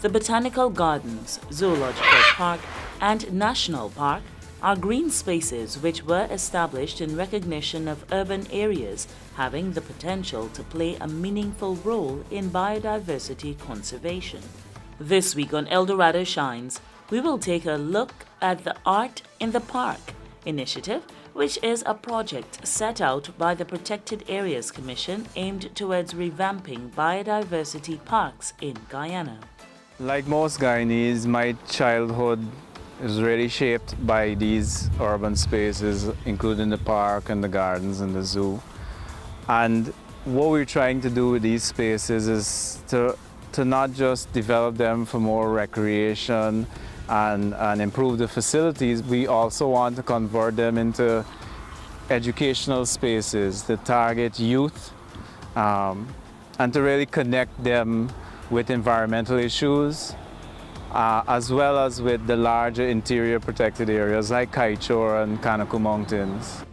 The Botanical Gardens, Zoological Park, and National Park are green spaces which were established in recognition of urban areas having the potential to play a meaningful role in biodiversity conservation. This week on El Dorado Shines, we will take a look at the Art in the Park initiative, which is a project set out by the Protected Areas Commission aimed towards revamping biodiversity parks in Guyana. Like most Guyanese, my childhood is really shaped by these urban spaces, including the park and the gardens and the zoo. And what we're trying to do with these spaces is to not just develop them for more recreation and improve the facilities, we also want to convert them into educational spaces to target youth and to really connect them with environmental issues, as well as with the larger interior protected areas like Kaieteur and Kaieteur Mountains.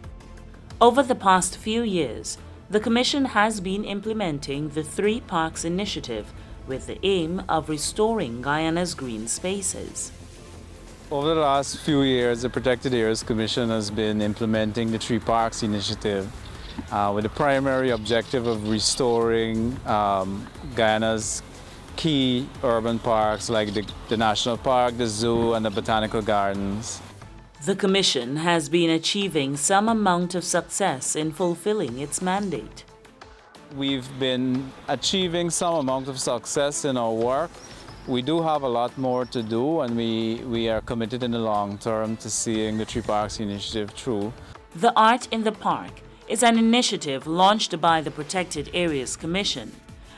Over the past few years, the Commission has been implementing the Three Parks Initiative with the aim of restoring Guyana's green spaces. Over the last few years, the Protected Areas Commission has been implementing the Three Parks Initiative with the primary objective of restoring Guyana's key urban parks like the National Park, the Zoo, and the Botanical Gardens. The Commission has been achieving some amount of success in fulfilling its mandate. We've been achieving some amount of success in our work. We do have a lot more to do, and we are committed in the long term to seeing the Three Parks Initiative through. The Art in the Park is an initiative launched by the Protected Areas Commission.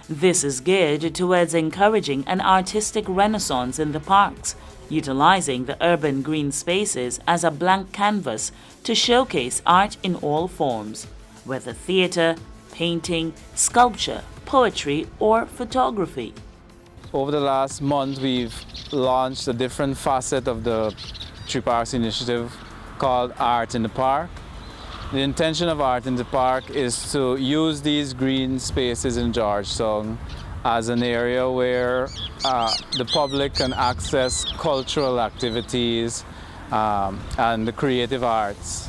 This is geared towards encouraging an artistic renaissance in the parks, utilizing the urban green spaces as a blank canvas to showcase art in all forms, whether theater, painting, sculpture, poetry, or photography. Over the last month, we've launched a different facet of the Three Parks Initiative called Art in the Park. The intention of Art in the Park is to use these green spaces in Georgetown as an area where the public can access cultural activities and the creative arts.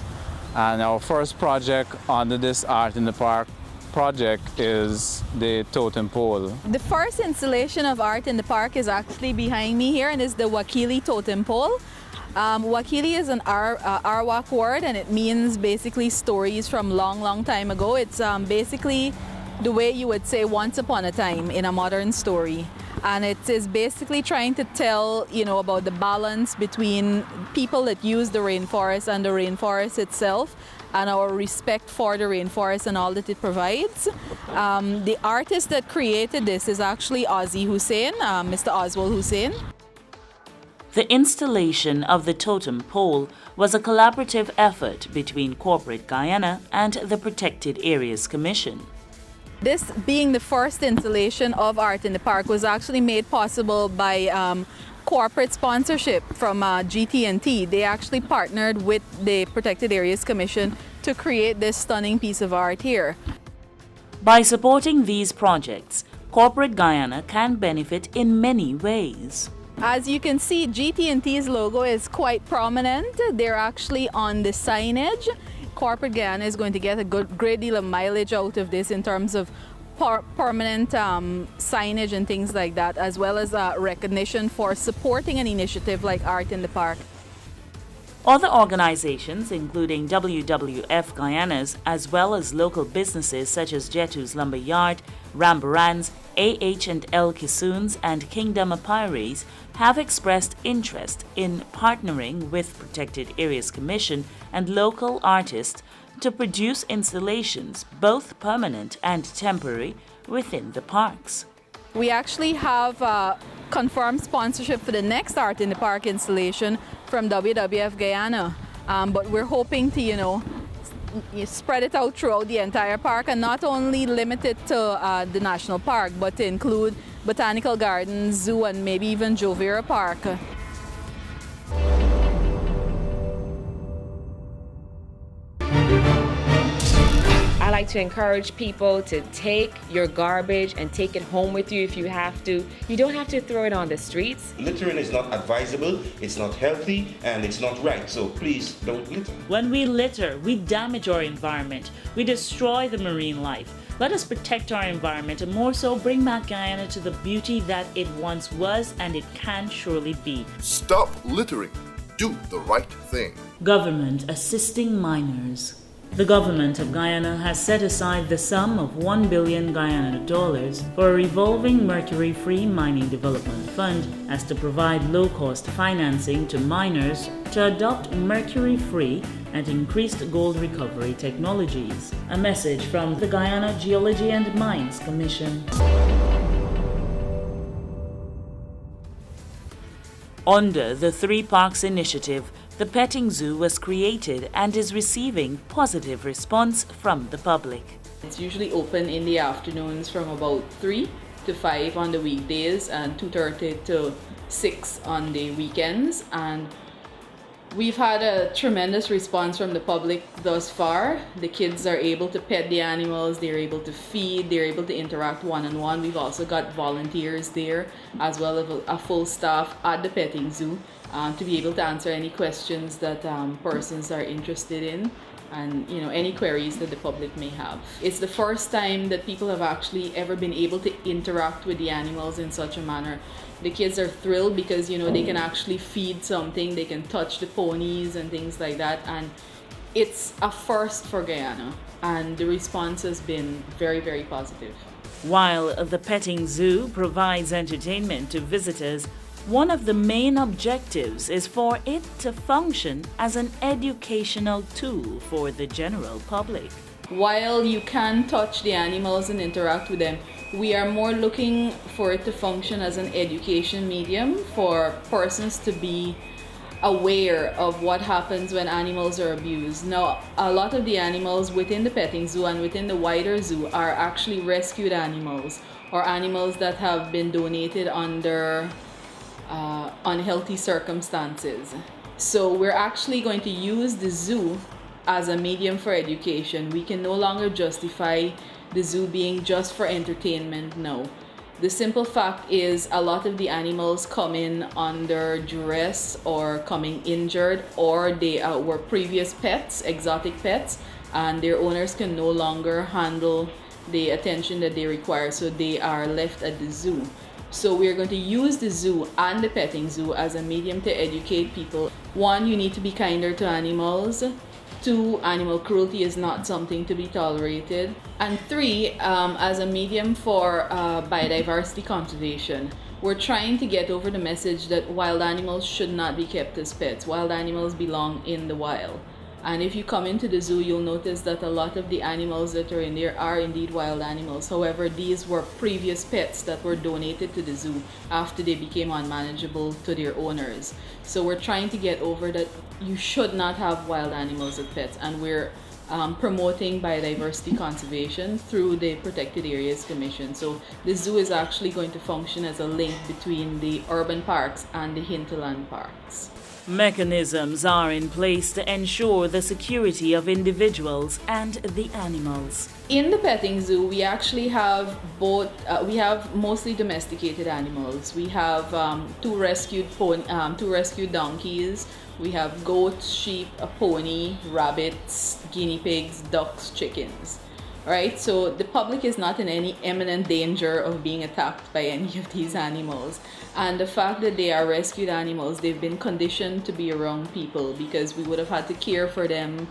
And our first project under this Art in the Park project is the totem pole. The first installation of Art in the Park is actually behind me here, and is the Wakili totem pole. Wakili is an Arawak word, and it means basically stories from long time ago. It's basically the way you would say once upon a time in a modern story. And it is basically trying to tell, about the balance between people that use the rainforest and the rainforest itself, and our respect for the rainforest and all that it provides. The artist that created this is actually Ozzy Hussein, Mr. Oswald Hussein. The installation of the totem pole was a collaborative effort between Corporate Guyana and the Protected Areas Commission. This being the first installation of Art in the Park was actually made possible by corporate sponsorship from GT&T. They actually partnered with the Protected Areas Commission to create this stunning piece of art here. By supporting these projects, Corporate Guyana can benefit in many ways. As you can see, GT&T's logo is quite prominent. They're actually on the signage. Corporate Guyana is going to get a great deal of mileage out of this in terms of permanent signage and things like that, as well as recognition for supporting an initiative like Art in the Park. Other organizations, including WWF Guyana's, as well as local businesses such as Jetu's Lumber Yard, Rambaran's, AH&L Kissoons, and Kingdom Apiaries, have expressed interest in partnering with Protected Areas Commission and local artists to produce installations, both permanent and temporary, within the parks. We actually have confirmed sponsorship for the next Art in the Park installation from WWF Guyana, but we're hoping to, you spread it out throughout the entire park, and not only limit it to the national park, but to include Botanical Gardens, Zoo, and maybe even Jovera Park. I like to encourage people to take your garbage and take it home with you if you have to. You don't have to throw it on the streets. Littering is not advisable, it's not healthy, and it's not right. So please don't litter. When we litter, we damage our environment. We destroy the marine life. Let us protect our environment and more so bring back Guyana to the beauty that it once was and it can surely be. Stop littering. Do the right thing. Government assisting miners. The government of Guyana has set aside the sum of $1 billion Guyana dollars for a revolving mercury-free mining development fund as to provide low-cost financing to miners to adopt mercury-free and increased gold recovery technologies. A message from the Guyana Geology and Mines Commission. Under the Three Parks Initiative, the petting zoo was created and is receiving positive response from the public. It's usually open in the afternoons from about 3 to 5 on the weekdays and 2:30 to 6 on the weekends. And we've had a tremendous response from the public thus far. The kids are able to pet the animals, they're able to feed, they're able to interact one-on-one. We've also got volunteers there as well as a full staff at the petting zoo to be able to answer any questions that persons are interested in and any queries that the public may have. It's the first time that people have actually ever been able to interact with the animals in such a manner. The kids are thrilled because they can actually feed something, they can touch the ponies and things like that, and it's a first for Guyana and the response has been very, very positive. While the petting zoo provides entertainment to visitors, one of the main objectives is for it to function as an educational tool for the general public. While you can touch the animals and interact with them, we are more looking for it to function as an education medium for persons to be aware of what happens when animals are abused. Now, a lot of the animals within the petting zoo and within the wider zoo are actually rescued animals or animals that have been donated under unhealthy circumstances. So we're actually going to use the zoo as a medium for education. We can no longer justify the zoo being just for entertainment now. The simple fact is a lot of the animals come in under duress or coming injured, or they were previous pets, exotic pets, and their owners can no longer handle the attention that they require, so they are left at the zoo. So we're going to use the zoo and the petting zoo as a medium to educate people. 1, you need to be kinder to animals. 2, animal cruelty is not something to be tolerated. And 3, as a medium for biodiversity conservation. We're trying to get over the message that wild animals should not be kept as pets. Wild animals belong in the wild. And if you come into the zoo, you'll notice that a lot of the animals that are in there are indeed wild animals. However, these were previous pets that were donated to the zoo after they became unmanageable to their owners. So we're trying to get over that you should not have wild animals as pets, and we're promoting biodiversity conservation through the Protected Areas Commission. So the zoo is actually going to function as a link between the urban parks and the hinterland parks. Mechanisms are in place to ensure the security of individuals and the animals. In the petting zoo, we actually have both, we have mostly domesticated animals. We have two rescued donkeys. We have goats, sheep, a pony, rabbits, guinea pigs, ducks, chickens. Right? So the public is not in any imminent danger of being attacked by any of these animals. And the fact that they are rescued animals, they've been conditioned to be around people because we would have had to care for them,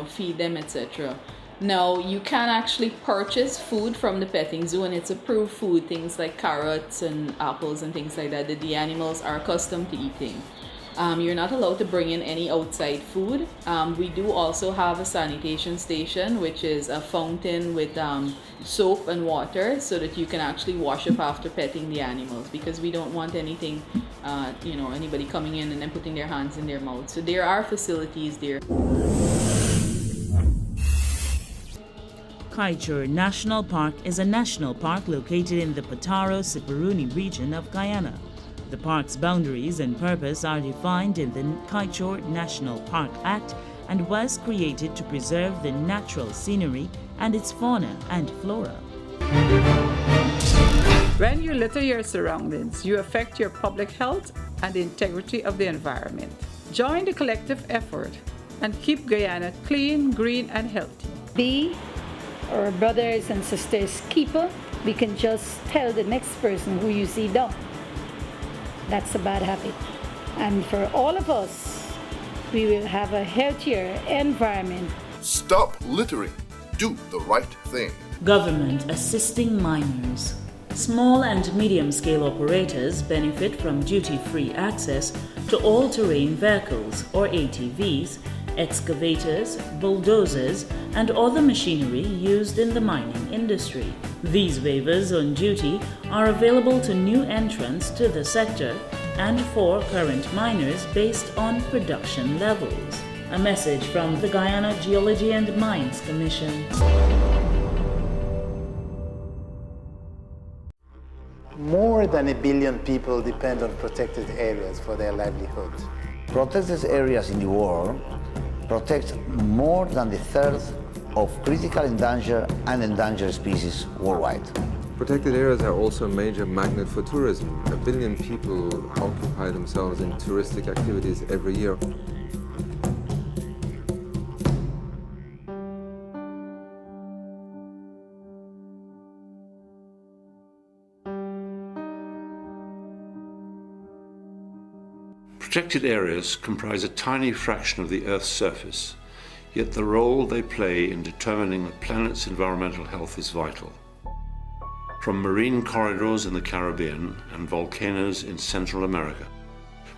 feed them, etc. Now, you can actually purchase food from the petting zoo, and it's approved food, things like carrots and apples and things like that the animals are accustomed to eating. You're not allowed to bring in any outside food. We do also have a sanitation station, which is a fountain with soap and water so that you can actually wash up after petting the animals, because we don't want anything, anybody coming in and then putting their hands in their mouth. So there are facilities there. Kaieteur National Park is a national park located in the Pataro-Siparuni region of Guyana. The park's boundaries and purpose are defined in the Kaieteur National Park Act and was created to preserve the natural scenery and its fauna and flora. When you litter your surroundings, you affect your public health and the integrity of the environment. Join the collective effort and keep Guyana clean, green, and healthy. Be our brothers and sisters keeper. We can just tell the next person who you see down. That's a bad habit. And for all of us, we will have a healthier environment. Stop littering. Do the right thing. Government assisting miners. Small and medium-scale operators benefit from duty-free access to all-terrain vehicles or ATVs, excavators, bulldozers, and other machinery used in the mining industry. These waivers on duty are available to new entrants to the sector and for current miners based on production levels. A message from the Guyana Geology and Mines Commission. More than 1 billion people depend on protected areas for their livelihood. Protected areas in the world protect more than the third of critical endangered and endangered species worldwide. Protected areas are also a major magnet for tourism. 1 billion people occupy themselves in touristic activities every year. Protected areas comprise a tiny fraction of the Earth's surface, yet the role they play in determining the planet's environmental health is vital. From marine corridors in the Caribbean and volcanoes in Central America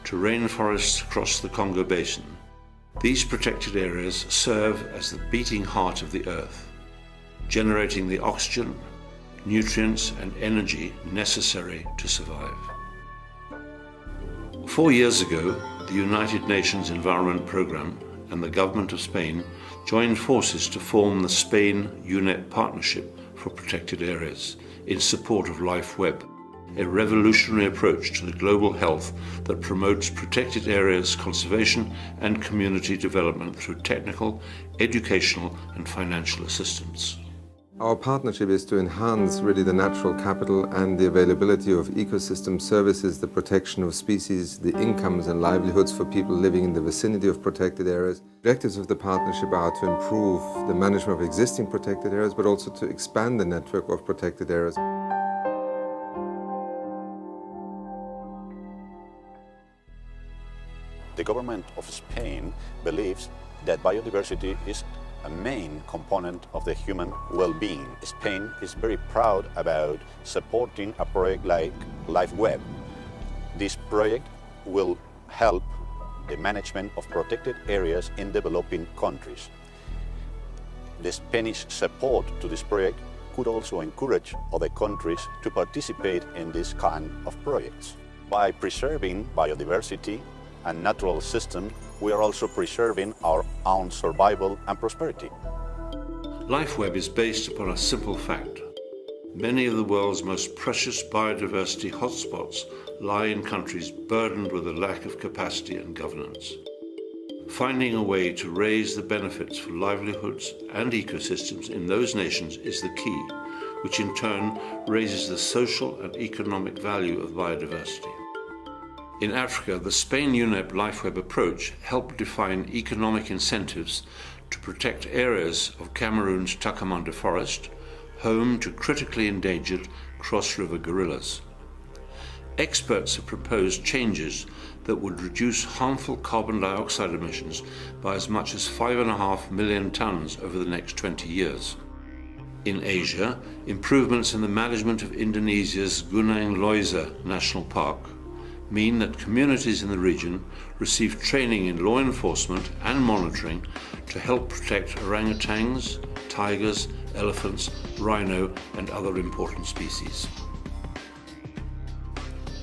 to rainforests across the Congo Basin, these protected areas serve as the beating heart of the Earth, generating the oxygen, nutrients and energy necessary to survive. 4 years ago, the United Nations Environment Programme and the Government of Spain joined forces to form the Spain-UNEP Partnership for Protected Areas in support of LifeWeb, a revolutionary approach to the global health that promotes protected areas conservation and community development through technical, educational and financial assistance. Our partnership is to enhance really the natural capital and the availability of ecosystem services, the protection of species, the incomes and livelihoods for people living in the vicinity of protected areas. Objectives of the partnership are to improve the management of existing protected areas, but also to expand the network of protected areas. The government of Spain believes that biodiversity is a main component of the human well-being. Spain is very proud about supporting a project like LifeWeb. This project will help the management of protected areas in developing countries. The Spanish support to this project could also encourage other countries to participate in this kind of projects. By preserving biodiversity and natural system, we are also preserving our own survival and prosperity. LifeWeb is based upon a simple fact. Many of the world's most precious biodiversity hotspots lie in countries burdened with a lack of capacity and governance. Finding a way to raise the benefits for livelihoods and ecosystems in those nations is the key, which in turn raises the social and economic value of biodiversity. In Africa, the Spain-UNEP LifeWeb approach helped define economic incentives to protect areas of Cameroon's Takamanda forest, home to critically endangered cross-river gorillas. Experts have proposed changes that would reduce harmful carbon dioxide emissions by as much as 5.5 million tons over the next 20 years. In Asia, improvements in the management of Indonesia's Gunung Leuser National Park mean that communities in the region receive training in law enforcement and monitoring to help protect orangutans, tigers, elephants, rhino and other important species.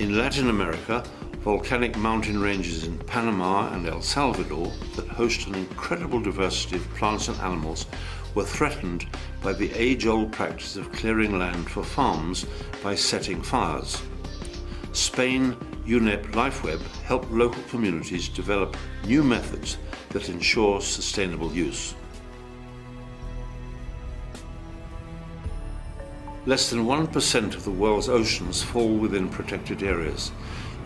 In Latin America, volcanic mountain ranges in Panama and El Salvador that host an incredible diversity of plants and animals were threatened by the age-old practice of clearing land for farms by setting fires. Spain-UNEP LifeWeb helped local communities develop new methods that ensure sustainable use. Less than 1% of the world's oceans fall within protected areas,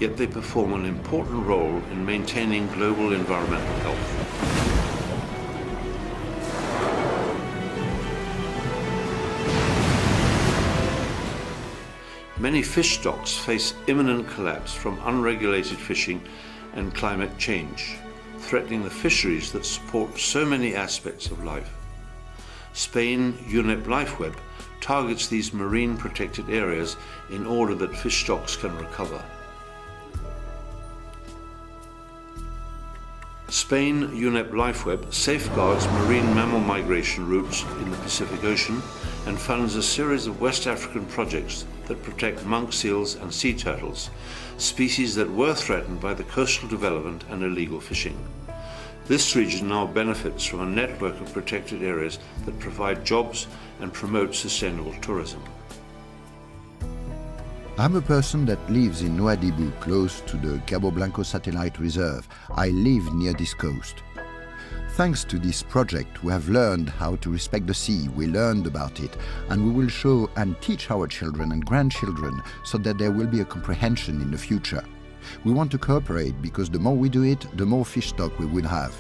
yet they perform an important role in maintaining global environmental health. Many fish stocks face imminent collapse from unregulated fishing and climate change, threatening the fisheries that support so many aspects of life. Spain UNEP LifeWeb targets these marine protected areas in order that fish stocks can recover. Spain UNEP LifeWeb safeguards marine mammal migration routes in the Pacific Ocean and funds a series of West African projects that protect monk seals and sea turtles, species that were threatened by the coastal development and illegal fishing. This region now benefits from a network of protected areas that provide jobs and promote sustainable tourism. I'm a person that lives in Nouadhibou, close to the Cabo Blanco Satellite Reserve. I live near this coast. Thanks to this project, we have learned how to respect the sea. We learned about it, and we will show and teach our children and grandchildren so that there will be a comprehension in the future. We want to cooperate because the more we do it, the more fish stock we will have.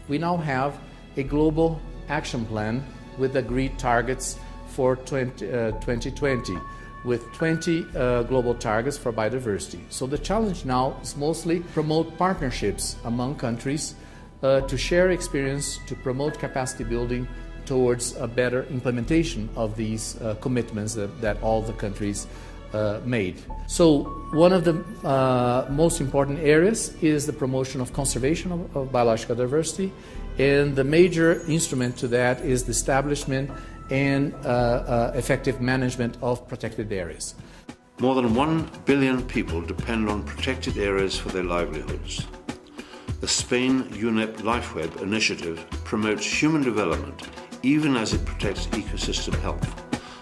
We now have a global action plan with agreed targets for 2020. With 20 global targets for biodiversity. So the challenge now is mostly promote partnerships among countries to share experience, to promote capacity building towards a better implementation of these commitments that all the countries made. So one of the most important areas is the promotion of conservation of biological diversity, and the major instrument to that is the establishment and effective management of protected areas. More than 1 billion people depend on protected areas for their livelihoods. The Spain UNEP LifeWeb initiative promotes human development even as it protects ecosystem health,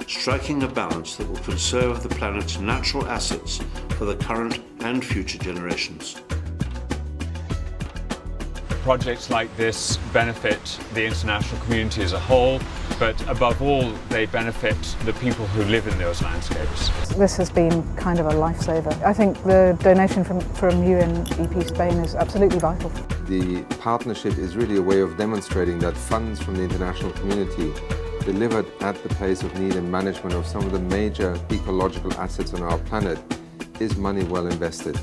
striking a balance that will conserve the planet's natural assets for the current and future generations. Projects like this benefit the international community as a whole, but above all, they benefit the people who live in those landscapes. This has been kind of a lifesaver. I think the donation from UNEP Spain is absolutely vital. The partnership is really a way of demonstrating that funds from the international community delivered at the pace of need and management of some of the major ecological assets on our planet is money well invested.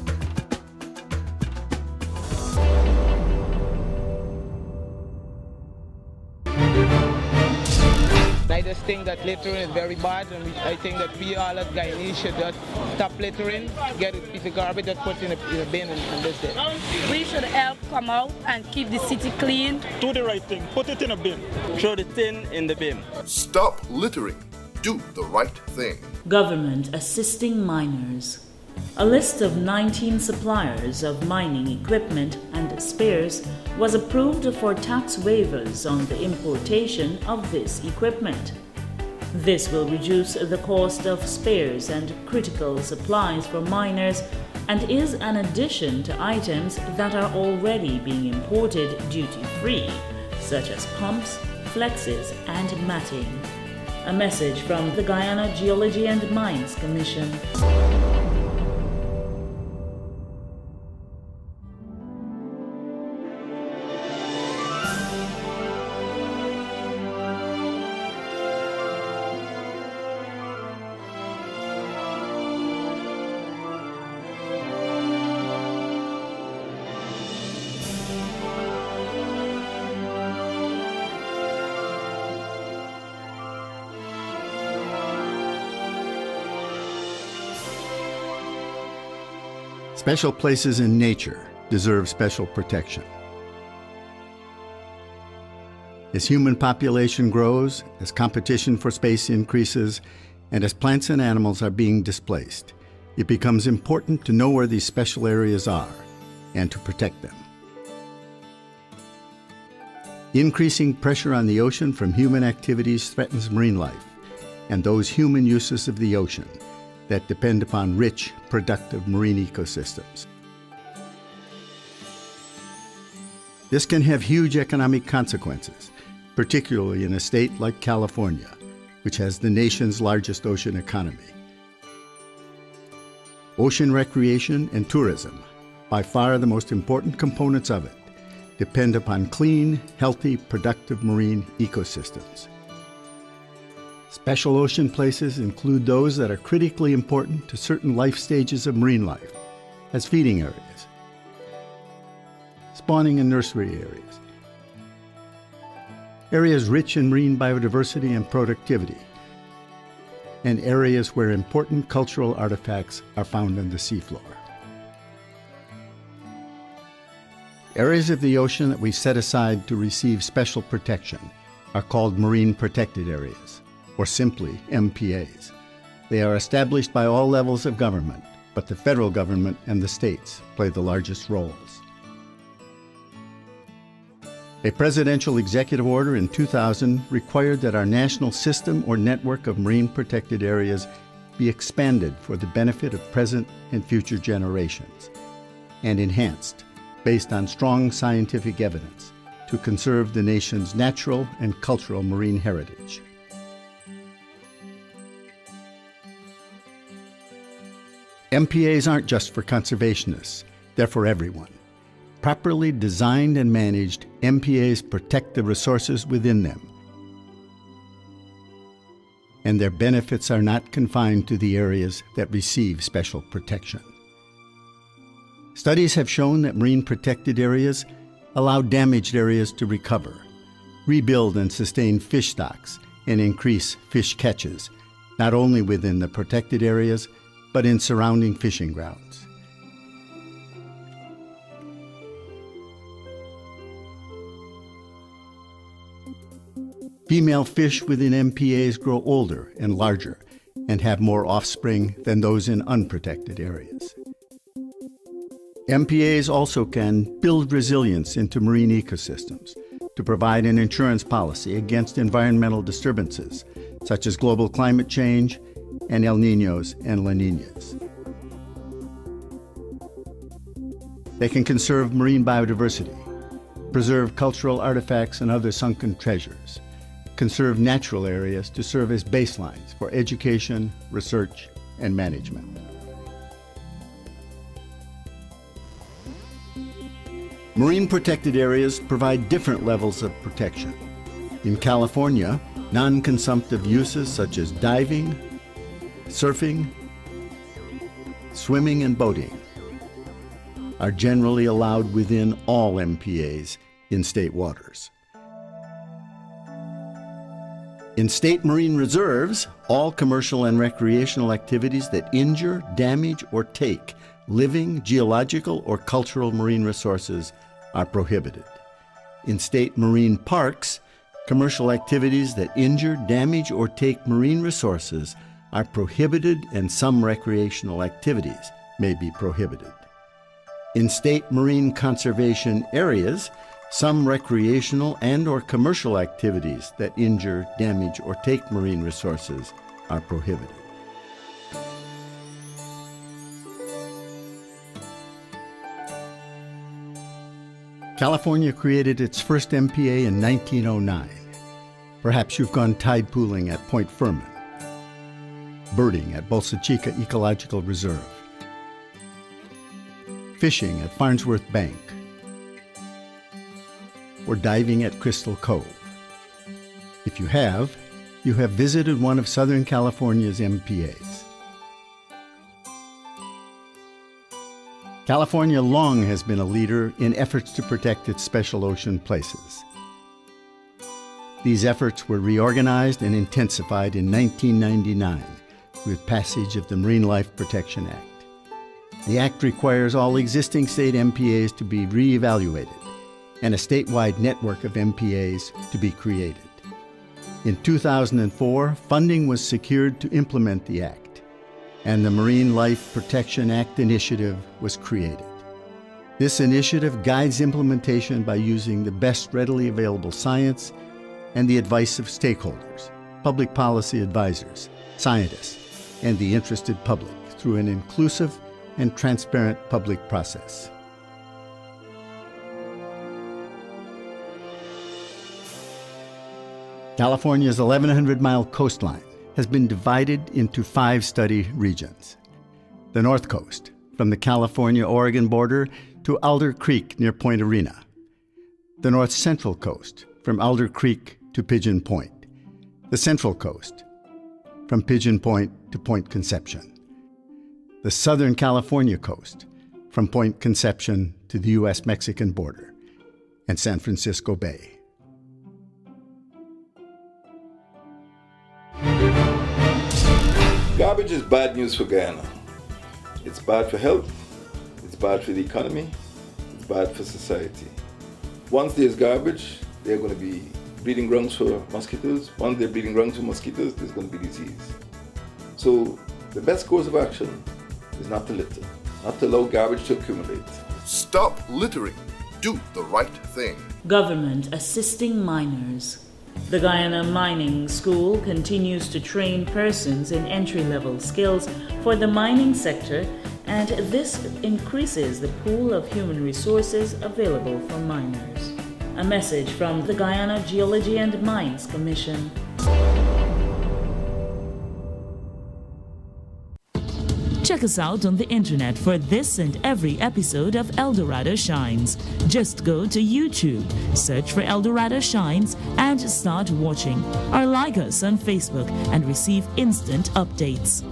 I just think that littering is very bad, and I think that we all as Guyanese should just stop littering, get a piece of garbage, just put it in a bin and that's it. We should help come out and keep the city clean. Do the right thing, put it in a bin, throw the tin in the bin. Stop littering. Do the right thing. Government assisting miners. A list of 19 suppliers of mining equipment and spares was approved for tax waivers on the importation of this equipment. This will reduce the cost of spares and critical supplies for miners and is an addition to items that are already being imported duty-free, such as pumps, flexes, and matting. A message from the Guyana Geology and Mines Commission. Special places in nature deserve special protection. As human population grows, as competition for space increases, and as plants and animals are being displaced, it becomes important to know where these special areas are and to protect them. Increasing pressure on the ocean from human activities threatens marine life and those human uses of the ocean that depend upon rich, productive marine ecosystems. This can have huge economic consequences, particularly in a state like California, which has the nation's largest ocean economy. Ocean recreation and tourism, by far the most important components of it, depend upon clean, healthy, productive marine ecosystems. Special ocean places include those that are critically important to certain life stages of marine life, as feeding areas, spawning and nursery areas, areas rich in marine biodiversity and productivity, and areas where important cultural artifacts are found on the seafloor. Areas of the ocean that we set aside to receive special protection are called marine protected areas, or simply MPAs. They are established by all levels of government, but the federal government and the states play the largest roles. A presidential executive order in 2000 required that our national system or network of marine protected areas be expanded for the benefit of present and future generations, and enhanced based on strong scientific evidence to conserve the nation's natural and cultural marine heritage. MPAs aren't just for conservationists, they're for everyone. Properly designed and managed, MPAs protect the resources within them, and their benefits are not confined to the areas that receive special protection. Studies have shown that marine protected areas allow damaged areas to recover, rebuild and sustain fish stocks, and increase fish catches, not only within the protected areas, but in surrounding fishing grounds. Female fish within MPAs grow older and larger and have more offspring than those in unprotected areas. MPAs also can build resilience into marine ecosystems to provide an insurance policy against environmental disturbances, such as global climate change and El Niños and La Niñas. They can conserve marine biodiversity, preserve cultural artifacts and other sunken treasures, conserve natural areas to serve as baselines for education, research, and management. Marine protected areas provide different levels of protection. In California, non-consumptive uses such as diving, surfing, swimming, and boating are generally allowed within all MPAs in state waters. In state marine reserves, all commercial and recreational activities that injure, damage, or take living, geological, or cultural marine resources are prohibited. In state marine parks, commercial activities that injure, damage, or take marine resources are prohibited, and some recreational activities may be prohibited. In state marine conservation areas, some recreational and/or commercial activities that injure, damage, or take marine resources are prohibited. California created its first MPA in 1909. Perhaps you've gone tide pooling at Point Furman, birding at Bolsa Chica Ecological Reserve, fishing at Farnsworth Bank, or diving at Crystal Cove. If you have visited one of Southern California's MPAs. California long has been a leader in efforts to protect its special ocean places. These efforts were reorganized and intensified in 1999 with passage of the Marine Life Protection Act. The act requires all existing state MPAs to be re-evaluated and a statewide network of MPAs to be created. In 2004, funding was secured to implement the act, and the Marine Life Protection Act initiative was created. This initiative guides implementation by using the best readily available science and the advice of stakeholders, public policy advisors, scientists, and the interested public through an inclusive and transparent public process. California's 1,100-mile coastline has been divided into 5 study regions. The North Coast, from the California-Oregon border to Alder Creek near Point Arena. The North Central Coast, from Alder Creek to Pigeon Point. The Central Coast, from Pigeon Point to Point Conception. The Southern California Coast, from Point Conception to the U.S.-Mexican border, and San Francisco Bay. Garbage is bad news for Guyana. It's bad for health, it's bad for the economy, it's bad for society. Once there's garbage, there are going to be breeding grounds for mosquitoes. Once there are breeding grounds for mosquitoes, there's going to be disease. So the best course of action is not to litter, not to allow garbage to accumulate. Stop littering. Do the right thing. Government assisting miners. The Guyana Mining School continues to train persons in entry-level skills for the mining sector, and this increases the pool of human resources available for miners. A message from the Guyana Geology and Mines Commission. Check us out on the internet for this and every episode of El Dorado Shines. Just go to YouTube, search for El Dorado Shines, and start watching. Or like us on Facebook and receive instant updates.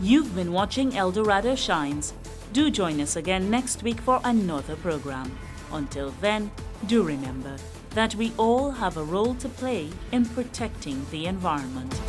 You've been watching El Dorado Shines. Do join us again next week for another program. Until then, do remember that we all have a role to play in protecting the environment.